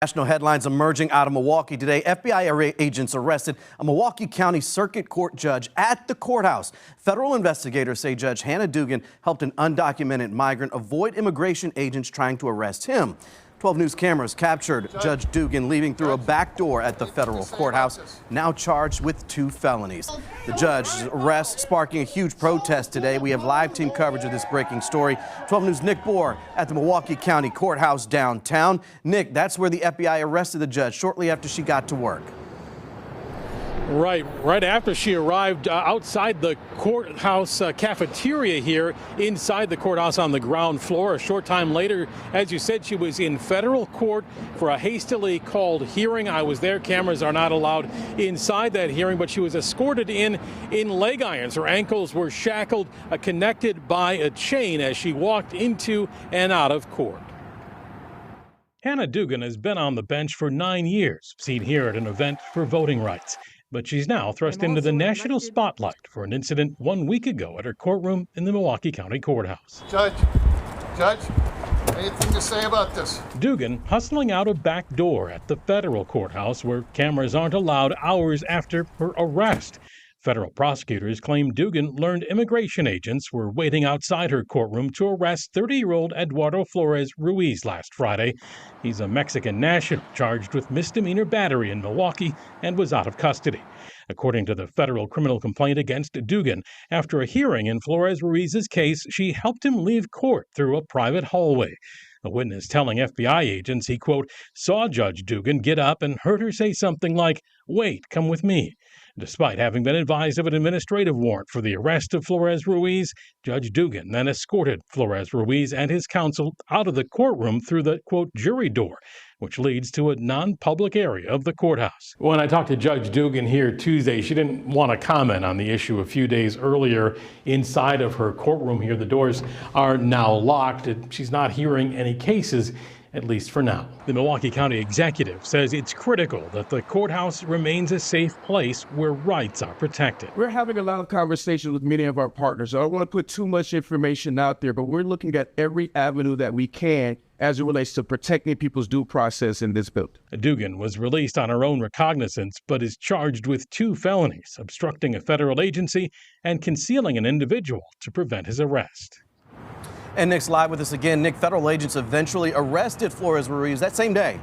National headlines emerging out of Milwaukee today. FBI agents arrested a Milwaukee County Circuit Court judge at the courthouse. Federal investigators say Judge Hannah Dugan helped an undocumented migrant avoid immigration agents trying to arrest him. 12 News cameras captured Judge Dugan leaving through a back door at the federal courthouse, now charged with 2 felonies. The judge's arrest sparking a huge protest today. We have live team coverage of this breaking story. 12 News' Nick Bohr at the Milwaukee County Courthouse downtown. Nick, that's where the FBI arrested the judge shortly after she got to work. Right after she arrived outside the courthouse cafeteria here inside the courthouse on the ground floor. A short time later, as you said, she was in federal court for a hastily called hearing. I was there. Cameras are not allowed inside that hearing, but she was escorted in leg irons. Her ankles were shackled, connected by a chain as she walked into and out of court. Hannah Dugan has been on the bench for 9 years, seen here at an event for voting rights. But she's now thrust into the national spotlight for an incident 1 week ago at her courtroom in the Milwaukee County Courthouse. Judge, anything to say about this? Dugan hustling out a back door at the federal courthouse where cameras aren't allowed hours after her arrest. Federal prosecutors claim Dugan learned immigration agents were waiting outside her courtroom to arrest 30-year-old Eduardo Flores Ruiz last Friday. He's a Mexican national charged with misdemeanor battery in Milwaukee and was out of custody. According to the federal criminal complaint against Dugan, after a hearing in Flores Ruiz's case, she helped him leave court through a private hallway. A witness telling FBI agents he, quote, saw Judge Dugan get up and heard her say something like, "Wait, come with me." Despite having been advised of an administrative warrant for the arrest of Flores Ruiz, Judge Dugan then escorted Flores Ruiz and his counsel out of the courtroom through the, quote, jury door, which leads to a non-public area of the courthouse. When I talked to Judge Dugan here Tuesday, she didn't want to comment on the issue a few days earlier. Inside of her courtroom here, the doors are now locked. She's not hearing any cases, at least for now. The Milwaukee County executive says it's critical that the courthouse remains a safe place where rights are protected. We're having a lot of conversations with many of our partners. I don't want to put too much information out there, but we're looking at every avenue that we can as it relates to protecting people's due process in this bill. Dugan was released on her own recognizance, but is charged with 2 felonies, obstructing a federal agency and concealing an individual to prevent his arrest. And Nick's live with us again. Nick, federal agents eventually arrested Flores Ruiz that same day.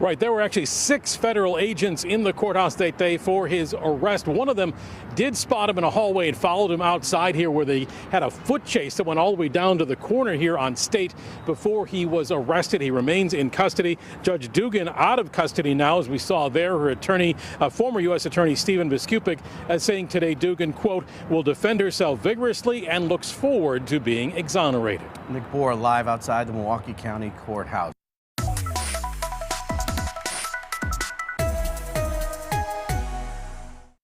Right, there were actually 6 federal agents in the courthouse that day for his arrest. One of them did spot him in a hallway and followed him outside here where they had a foot chase that went all the way down to the corner here on State before he was arrested. He remains in custody. Judge Dugan out of custody now, as we saw there. Her attorney, former U.S. Attorney Stephen Biskupik, saying today Dugan, quote, will defend herself vigorously and looks forward to being exonerated. Nick Bohr live outside the Milwaukee County Courthouse.